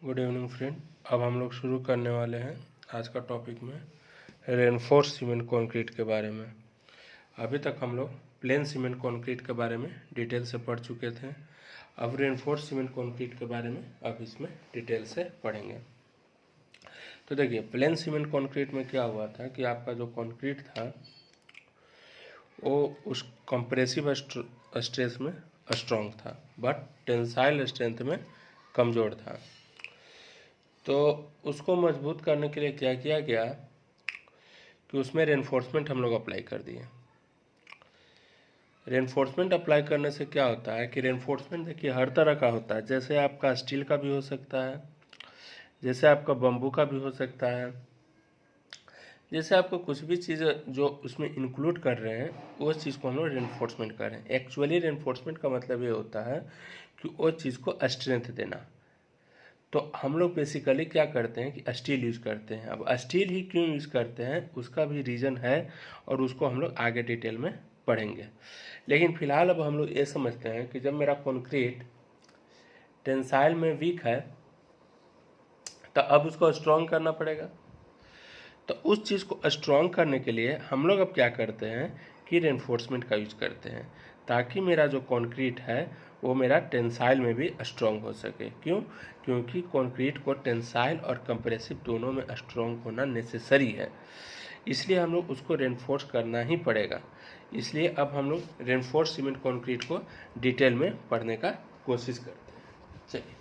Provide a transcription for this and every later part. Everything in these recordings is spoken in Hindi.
Good evening friend. अब हम लोग शुरू करने वाले हैं आज का टॉपिक में रेनफोर्स सीमेंट कंक्रीट के बारे में। अभी तक हम लोग प्लेन सीमेंट कंक्रीट के बारे में डिटेल से पढ़ चुके थे। अब रेनफोर्स सीमेंट कंक्रीट के बारे में अब इसमें डिटेल से पढ़ेंगे। तो देखिए, प्लेन सीमेंट कंक्रीट में क्या हुआ था कि आपका जो कंक्रीट था वो उस कंप्रेसिव स्ट्रेस में स्ट्रॉन्ग था, बट टेंसाइल स्ट्रेंथ में कमज़ोर था। तो उसको मजबूत करने के लिए क्या किया गया कि उसमें रेनफोर्समेंट हम लोग अप्लाई कर दिए। रेनफोर्समेंट अप्लाई करने से क्या होता है कि रेनफोर्समेंट देखिए हर तरह का होता है। जैसे आपका स्टील का भी हो सकता है, जैसे आपका बम्बू का भी हो सकता है, जैसे आपको कुछ भी चीज़ जो उसमें इंक्लूड कर रहे हैं उस चीज़ को हम लोग रेनफोर्समेंट कर रहे हैं। एक्चुअली रेनफोर्समेंट का मतलब ये होता है कि वो चीज़ को स्ट्रेंथ देना। तो हम लोग बेसिकली क्या करते हैं कि स्टील यूज़ करते हैं। अब स्टील ही क्यों यूज़ करते हैं उसका भी रीज़न है और उसको हम लोग आगे डिटेल में पढ़ेंगे। लेकिन फ़िलहाल अब हम लोग ये समझते हैं कि जब मेरा कंक्रीट टेंसाइल में वीक है तो अब उसको स्ट्रॉन्ग करना पड़ेगा। तो उस चीज़ को स्ट्रॉन्ग करने के लिए हम लोग अब क्या करते हैं कि रेनफोर्समेंट का यूज़ करते हैं, ताकि मेरा जो कंक्रीट है वो मेरा टेंसाइल में भी स्ट्रॉन्ग हो सके। क्यों? क्योंकि कंक्रीट को टेंसाइल और कंप्रेसिव दोनों में स्ट्रॉन्ग होना नेसेसरी है, इसलिए हम लोग उसको रेनफोर्स करना ही पड़ेगा। इसलिए अब हम लोग रेनफोर्स सीमेंट कंक्रीट को डिटेल में पढ़ने का कोशिश करते हैं। चलिए,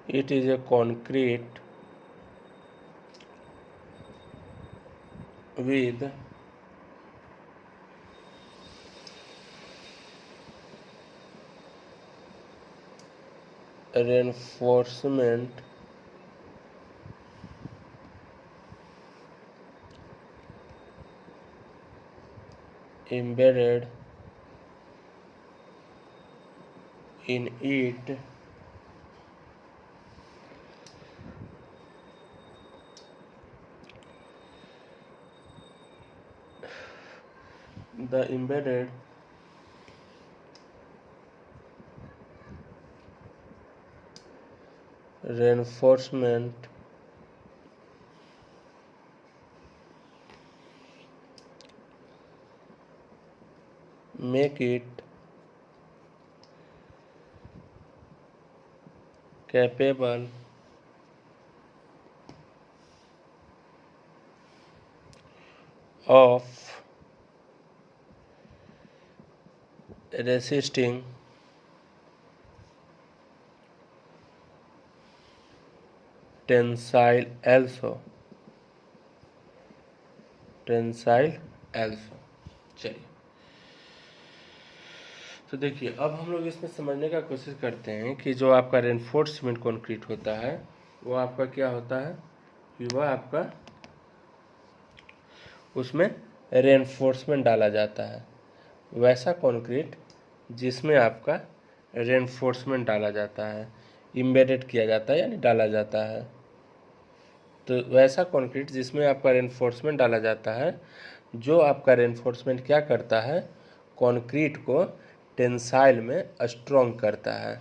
it is a concrete with reinforcement embedded in it the embedded reinforcement make it capable of resisting tensile also। चलिए, तो देखिए अब हम लोग इसमें समझने का कोशिश करते हैं कि जो आपका रेनफोर्स सीमेंट कंक्रीट होता है वो आपका क्या होता है कि वह आपका उसमें रेनफोर्समेंट डाला जाता है। वैसा कंक्रीट जिसमें आपका रेनफोर्समेंट डाला जाता है, इम्बेडेड किया जाता है यानी डाला जाता है। तो वैसा कंक्रीट जिसमें आपका रेनफोर्समेंट डाला जाता है, जो आपका रेनफोर्समेंट क्या करता है, कंक्रीट को टेंसाइल में स्ट्रॉन्ग करता है।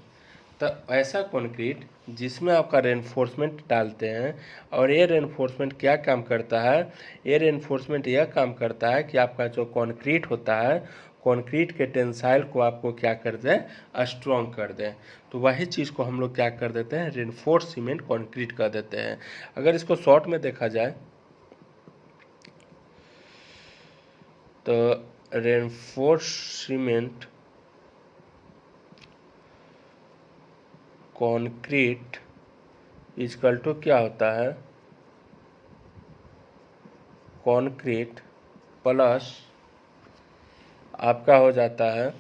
तो ऐसा कंक्रीट जिसमें आपका रेनफोर्समेंट डालते हैं, और ये रेनफोर्समेंट क्या काम करता है, ये रेनफोर्समेंट यह काम करता है कि आपका जो कंक्रीट होता है, कंक्रीट के टेंसाइल को आपको क्या कर दें, स्ट्रॉन्ग कर दें। तो वही चीज़ को हम लोग क्या कर देते हैं, रेनफोर्स सीमेंट कंक्रीट कर देते हैं। अगर इसको शॉर्ट में देखा जाए तो reinforce cement concrete equal to क्या होता है, कंक्रीट प्लस आपका हो जाता है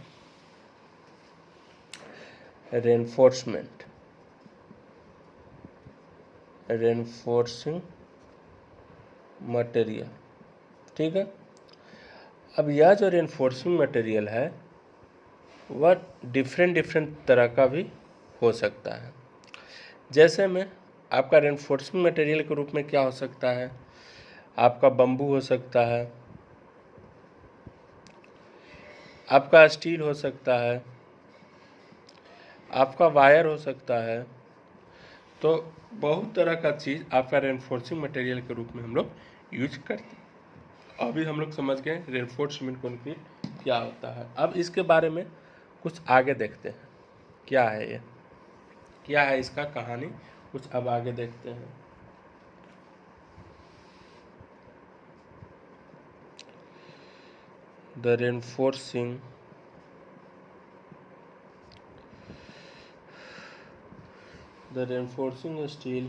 रेनफोर्समेंट, रेनफोर्सिंग मटेरियल। ठीक है, अब यह जो रेनफोर्सिंग मटेरियल है वह डिफरेंट तरह का भी हो सकता है। जैसे में आपका रेनफोर्सिंग मटेरियल के रूप में क्या हो सकता है, आपका बम्बू हो सकता है, आपका स्टील हो सकता है, आपका वायर हो सकता है। तो बहुत तरह का चीज़ आपका रेनफोर्सिंग मटेरियल के रूप में हम लोग यूज करते हैं। अभी हम लोग समझ गए रेनफोर्समेंट कंक्रीट क्या होता है। अब इसके बारे में कुछ आगे देखते हैं, क्या है ये, क्या है इसका कहानी, कुछ अब आगे देखते हैं। The reinforcing steel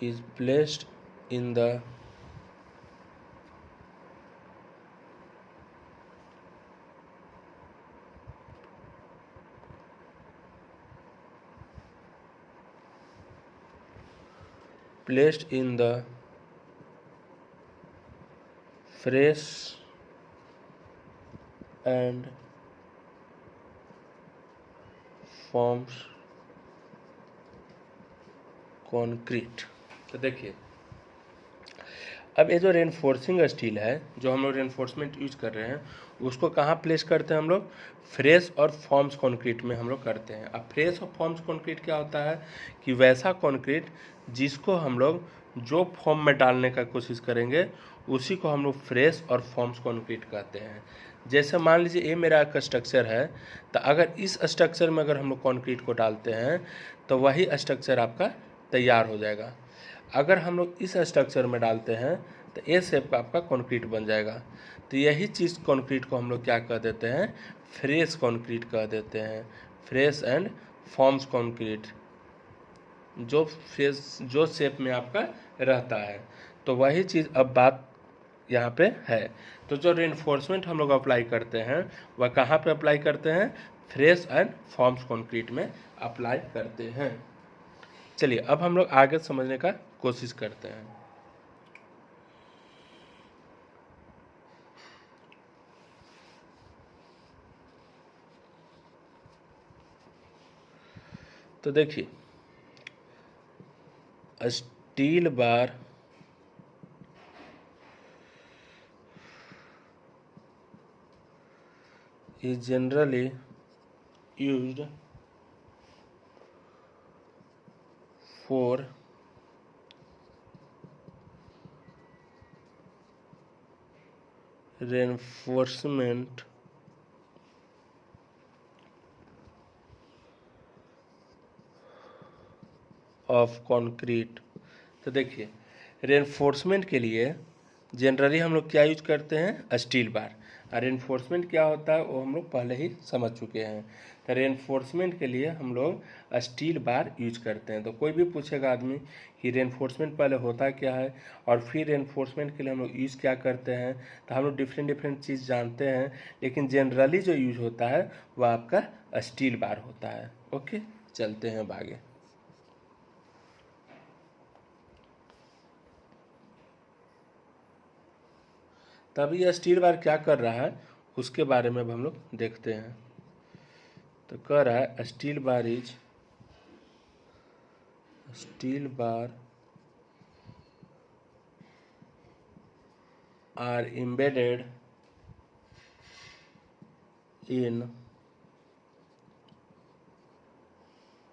is placed in the fresh and forms concrete। तो देखिए, अब ये जो रेनफोर्सिंग स्टील है, जो हम लोग रेनफोर्समेंट यूज कर रहे हैं, उसको कहाँ प्लेस करते हैं हम लोग, फ्रेश और फॉर्म्स कंक्रीट में हम लोग करते हैं। अब फ्रेश और फॉर्म्स कंक्रीट क्या होता है कि वैसा कंक्रीट जिसको हम लोग जो फॉर्म में डालने का कोशिश करेंगे उसी को हम लोग फ्रेश और फॉर्म्स कंक्रीट कहते हैं। जैसे मान लीजिए ये मेरा एक स्ट्रक्चर है, तो अगर इस स्ट्रक्चर में अगर हम लोग कंक्रीट को डालते हैं तो वही स्ट्रक्चर आपका तैयार हो जाएगा। अगर हम लोग इस स्ट्रक्चर में डालते हैं तो ए शेप का आपका कंक्रीट बन जाएगा। तो यही चीज़ कंक्रीट को हम लोग क्या कह देते हैं, फ्रेश कंक्रीट कह देते हैं, फ्रेश एंड फॉर्म्स कंक्रीट, जो फ्रेश जो शेप में आपका रहता है। तो वही चीज़ अब बात यहाँ पे है। तो जो रेनफोर्समेंट हम लोग अप्लाई करते हैं वह कहाँ पे अप्लाई करते हैं, फ्रेश एंड फॉर्म्स कंक्रीट में अप्लाई करते हैं। चलिए अब हम लोग आगे समझने का कोशिश करते हैं। तो देखिए, steel bar is generally used for reinforcement of concrete. तो देखिए, रेनफोर्समेंट के लिए जनरली हम लोग क्या यूज करते हैं, स्टील बार। और रेनफोर्समेंट क्या होता है वो हम लोग पहले ही समझ चुके हैं। तो रेनफोर्समेंट के लिए हम लोग स्टील बार यूज करते हैं। तो कोई भी पूछेगा आदमी कि रेनफोर्समेंट पहले होता क्या है और फिर रेनफोर्समेंट के लिए हम लोग यूज़ क्या करते हैं, तो हम लोग डिफरेंट चीज़ जानते हैं, लेकिन जनरली जो यूज होता है वह आपका स्टील बार होता है। ओके, चलते हैं अब आगे। तभी यह स्टील बार क्या कर रहा है उसके बारे में अब हम लोग देखते हैं। तो कह रहा है steel bar are embedded in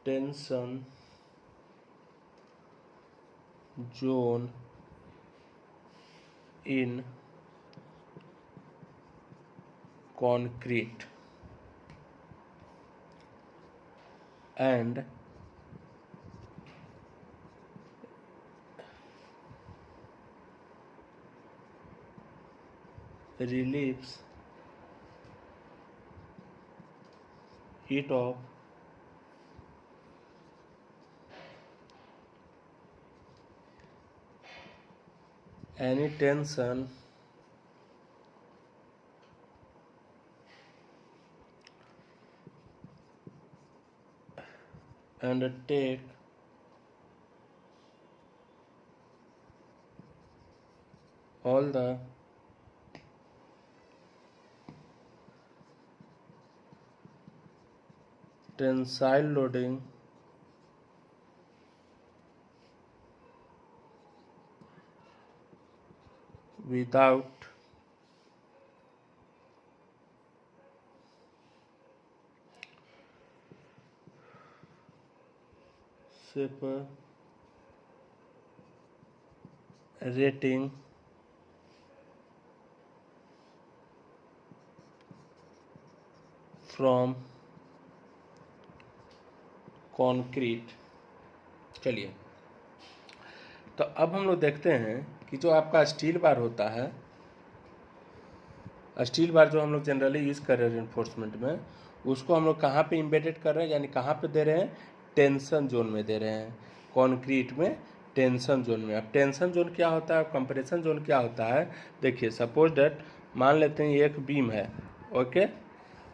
tension zone in concrete and relieves it of any tension and take all the tensile loading without separating from concrete. चलिए, तो अब हम लोग देखते हैं कि जो आपका स्टील बार होता है, स्टील बार जो हम लोग जनरली यूज़ कर रहे हैं रेनफोर्समेंट में, उसको हम लोग कहाँ पे इम्बेडेड कर रहे हैं, यानी कहाँ पे दे रहे हैं, टेंशन जोन में दे रहे हैं, कंक्रीट में टेंशन जोन में। अब टेंशन जोन क्या होता है, कंप्रेशन जोन क्या होता है, देखिए सपोज दैट मान लेते हैं ये एक बीम है, ओके,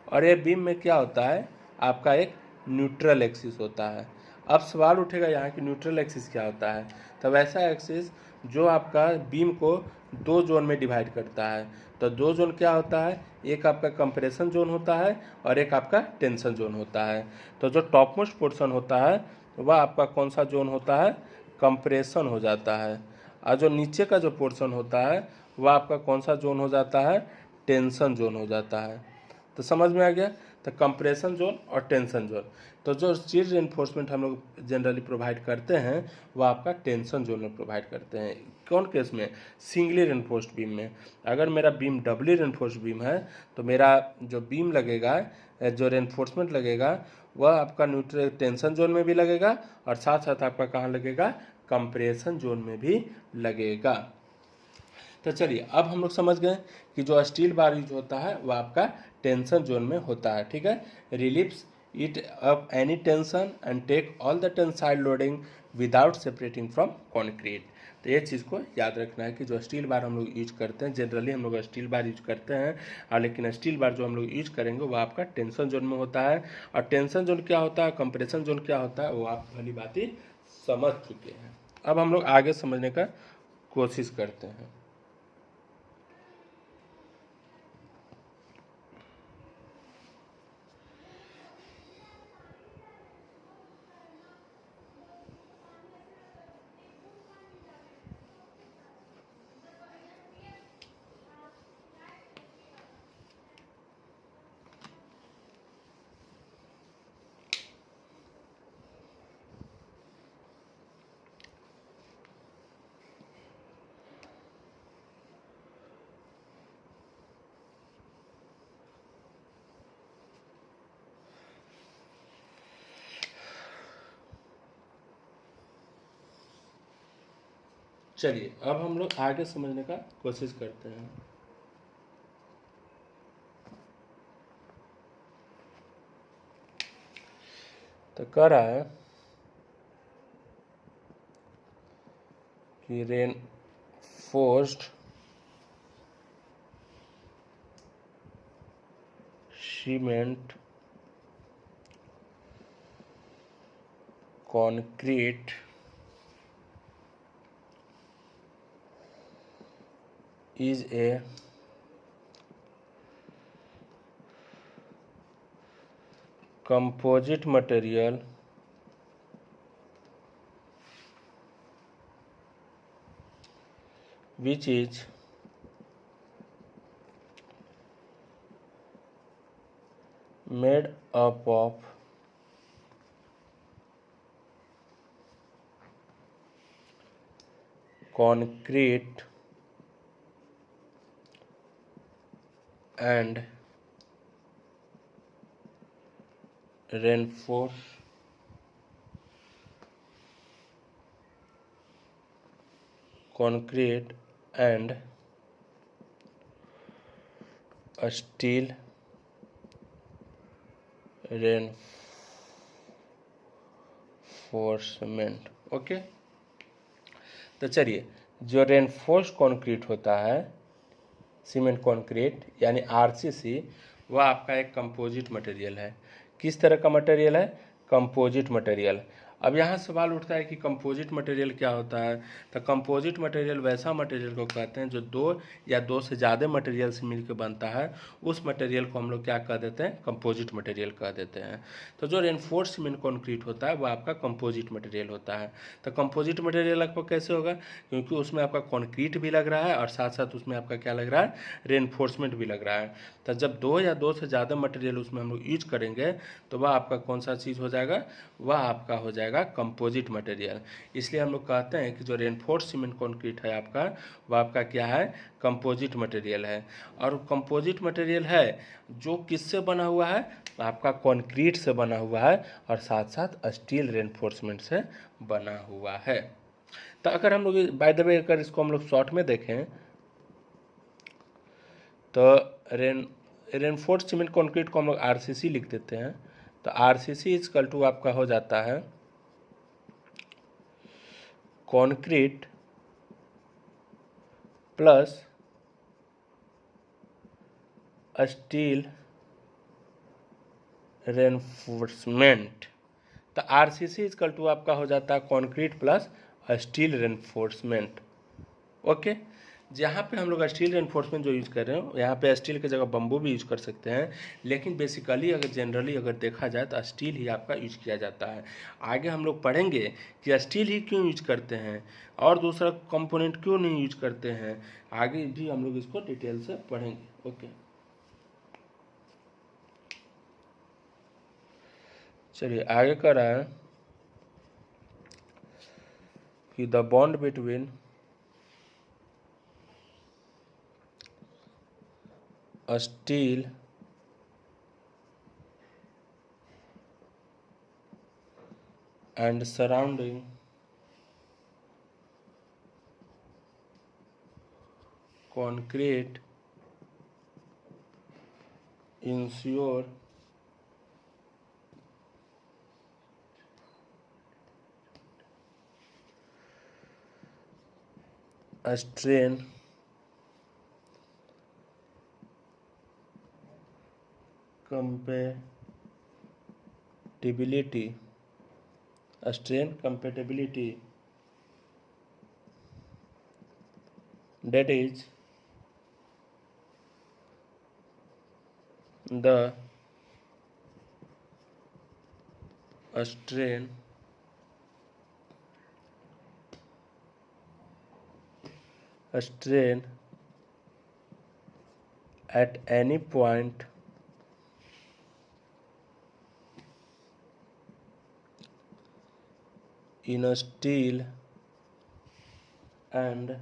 और ये बीम में क्या होता है, आपका एक न्यूट्रल एक्सिस होता है। अब सवाल उठेगा यहाँ कि न्यूट्रल एक्सिस क्या होता है, तब ऐसा एक्सिस जो आपका बीम को दो जोन में डिवाइड करता है। तो दो जोन क्या होता है, एक आपका कंप्रेशन जोन होता है और एक आपका टेंशन जोन होता है। तो जो टॉप मोस्ट पोर्शन होता है वह आपका कौन सा जोन होता है, कंप्रेशन हो जाता है, और जो नीचे का जो पोर्शन होता है वह आपका कौन सा जोन हो जाता है, टेंशन जोन हो जाता है। तो समझ में आ गया, तो कंप्रेशन जोन और टेंशन जोन। तो जो स्टील रेनफोर्समेंट हम लोग जनरली प्रोवाइड करते हैं वह आपका टेंशन जोन में प्रोवाइड करते हैं। कौन केस में, सिंगली रेनफोर्स्ड बीम में। अगर मेरा बीम डबली रेनफोर्स्ड बीम है तो मेरा जो बीम लगेगा, जो रेनफोर्समेंट लगेगा, वह आपका न्यूट्रल टेंशन जोन में भी लगेगा और साथ साथ आपका कहाँ लगेगा, कंप्रेशन जोन में भी लगेगा। तो चलिए, अब हम लोग समझ गए कि जो स्टील बार यूज होता है वह आपका टेंशन जोन में होता है, ठीक है। Relieves it of any tension and take all the tensile loading without separating from concrete. तो ये चीज़ को याद रखना है कि जो स्टील बार हम लोग यूज करते हैं, जनरली हम लोग स्टील बार यूज करते हैं, और लेकिन स्टील बार जो हम लोग यूज करेंगे वो आपका टेंशन जोन में होता है। और टेंशन जोन क्या होता है, कंप्रेशन जोन क्या होता है, वो आप भली बात ही समझ चुके हैं। अब हम लोग आगे समझने का कोशिश करते हैं। चलिए, अब हम लोग आगे समझने का कोशिश करते हैं। तो कह रहा है कि reinforced cement concrete is a composite material which is made up of concrete and reinforced concrete and steel reinforcement। Okay, तो चलिए, जो रेनफोर्स्ड कंक्रीट होता है, सीमेंट कंक्रीट यानी आरसीसी, वह आपका एक कंपोजिट मटेरियल है। किस तरह का मटेरियल है, कंपोजिट मटेरियल। अब यहाँ सवाल उठता है कि कंपोजिट मटेरियल क्या होता है। तो कंपोजिट मटेरियल वैसा मटेरियल को कहते हैं जो दो या दो से ज़्यादा मटेरियल से मिलकर बनता है, उस मटेरियल को हम लोग क्या कह देते हैं, कंपोजिट मटेरियल कह देते हैं। तो जो रेनफोर्स्ड सीमेंट कंक्रीट होता है वो आपका कंपोजिट मटेरियल होता है। तो कंपोजिट मटेरियल आपको कैसे होगा, क्योंकि उसमें आपका कंक्रीट भी लग रहा है और साथ साथ उसमें आपका क्या लग रहा है, रेनफोर्समेंट भी लग रहा है। तो जब दो या दो से ज़्यादा मटेरियल उसमें हम लोग यूज करेंगे तो वह आपका कौन सा चीज़ हो जाएगा, वह आपका हो जाएगा कंपोजिट मटेरियल। इसलिए हम लोग कहते हैं कि जो रेनफोर्स्ड सीमेंट कंक्रीट है आपका, वह आपका क्या है, कंपोजिट मटेरियल है। और कंपोजिट मटेरियल है जो किससे बना हुआ है, आपका कंक्रीट से बना हुआ है और साथ साथ स्टील रेनफोर्समेंट से बना हुआ है। तो अगर हम लोग बाय द वे अगर इसको हम लोग शॉर्ट में देखें तो रेनफोर्स्ड सीमेंट कंक्रीट को हम लोग आरसीसी लिख देते हैं। तो आरसीसी इक्वल टू आपका हो जाता है कंक्रीट प्लस स्टील रेनफोर्समेंट। तो आरसीसी इक्वल टू आपका हो जाता है concrete plus steel reinforcement. Okay, जहाँ पे हम लोग स्टील रेनफोर्समेंट जो यूज कर रहे हैं, यहाँ पे स्टील की जगह बम्बू भी यूज कर सकते हैं, लेकिन बेसिकली अगर जनरली अगर देखा जाए तो स्टील ही आपका यूज किया जाता है। आगे हम लोग पढ़ेंगे कि स्टील ही क्यों यूज करते हैं और दूसरा कंपोनेंट क्यों नहीं यूज करते हैं, आगे भी हम लोग इसको डिटेल से पढ़ेंगे। ओके, चलिए आगे कर रहा है कि the bond between steel and surrounding concrete ensure a strain compatibility, a strain compatibility, that is the strain at any point in a steel and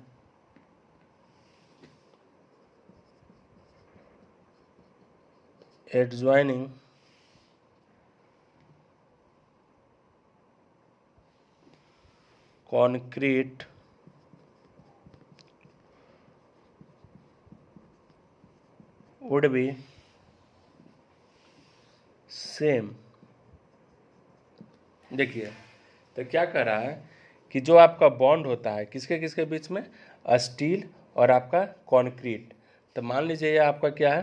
adjoining concrete would be same. देखिए तो क्या कर रहा है कि जो आपका बॉन्ड होता है किसके किसके बीच में, स्टील और आपका कंक्रीट। तो मान लीजिए ये आपका क्या है,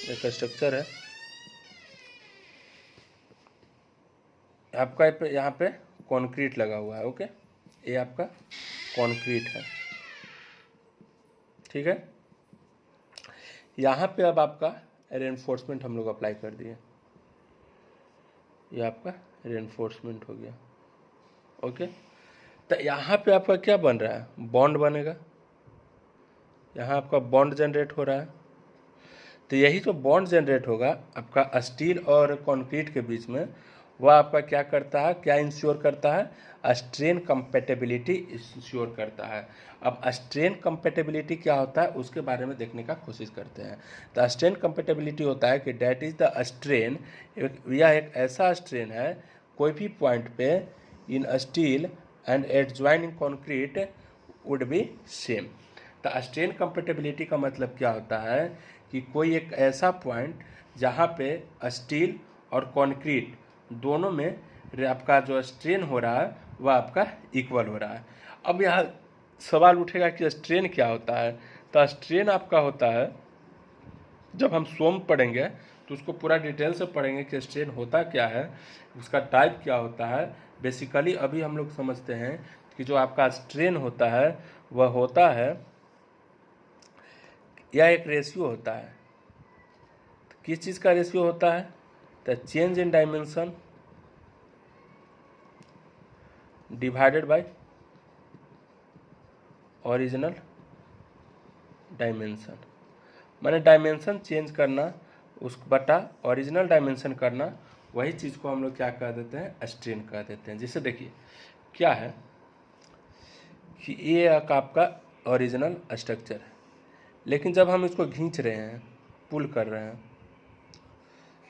एक स्ट्रक्चर है आपका, यहाँ पे कंक्रीट लगा हुआ है। ओके, ये आपका कंक्रीट है, ठीक है। यहाँ पे अब आपका रेनफोर्समेंट हम लोग अप्लाई कर दिए, ये आपका रेनफोर्समेंट हो गया। ओके, तो यहाँ पे आपका क्या बन रहा है, बॉन्ड बनेगा, यहाँ आपका बॉन्ड जनरेट हो रहा है। तो यही जो बॉन्ड जनरेट होगा आपका स्टील और कंक्रीट के बीच में, वह आपका क्या करता है, क्या इंश्योर करता है, स्ट्रेन कंपेटेबिलिटी इंश्योर करता है। अब स्ट्रेन कंपेटेबिलिटी क्या होता है उसके बारे में देखने का कोशिश करते हैं। तो स्ट्रेन कंपेटेबिलिटी होता है कि डैट इज द स्ट्रेन, यह एक ऐसा स्ट्रेन है कोई भी पॉइंट पे in steel and adjoining concrete would be same. तो स्ट्रेन कंपेटेबिलिटी का मतलब क्या होता है कि कोई एक ऐसा पॉइंट जहाँ पे स्टील और कंक्रीट दोनों में आपका जो स्ट्रेन हो रहा है वह आपका इक्वल हो रहा है। अब यहाँ सवाल उठेगा कि स्ट्रेन क्या होता है। तो स्ट्रेन आपका होता है, जब हम सोम पढ़ेंगे तो उसको पूरा डिटेल से पढ़ेंगे कि स्ट्रेन होता क्या है, उसका टाइप क्या होता है। बेसिकली अभी हम लोग समझते हैं कि जो आपका स्ट्रेन होता है वह होता है, यह एक रेशियो होता है। किस चीज़ का रेशियो होता है? The change in dimension divided by original dimension. माने डायमेंशन चेंज करना उस बटा ओरिजिनल डायमेंशन करना, वही चीज़ को हम लोग क्या कह देते हैं? स्ट्रेन कह देते हैं। जैसे देखिए क्या है कि ये एक आपका ओरिजिनल स्ट्रक्चर है, लेकिन जब हम इसको खींच रहे हैं, पुल कर रहे हैं,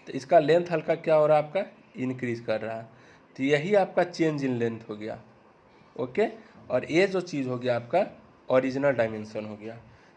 तो इसका लेंथ हल्का क्या हो रहा है? आपका इंक्रीज कर रहा है। तो यही आपका चेंज इन लेंथ हो गया। ओके, और ये जो चीज़ हो गया आपका ओरिजिनल डायमेंशन हो गया।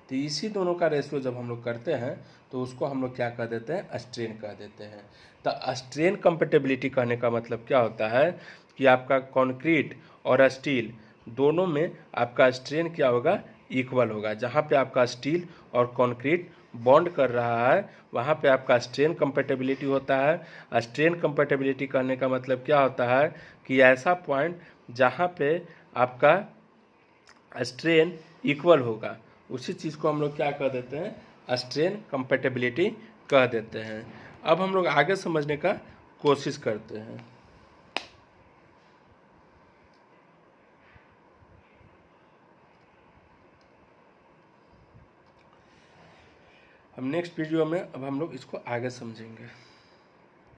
तो इसी दोनों का रेशियो जब हम लोग करते हैं तो उसको हम लोग क्या कह देते हैं? स्ट्रेन कह देते हैं। तो स्ट्रेन कंपेटेबिलिटी कहने का मतलब क्या होता है कि आपका कंक्रीट और स्टील दोनों में आपका स्ट्रेन क्या होगा? इक्वल होगा। जहाँ पे आपका स्टील और कंक्रीट बॉन्ड कर रहा है वहाँ पे आपका स्ट्रेन कंपेटेबिलिटी होता है। स्ट्रेन कंपेटेबिलिटी कहने का मतलब क्या होता है कि ऐसा पॉइंट जहाँ पे आपका स्ट्रेन इक्वल होगा, उसी चीज़ को हम लोग क्या कह देते हैं? स्ट्रेन कंपेटेबिलिटी कह देते हैं। अब हम लोग आगे समझने का कोशिश करते हैं। हम नेक्स्ट वीडियो में अब हम लोग इसको आगे समझेंगे।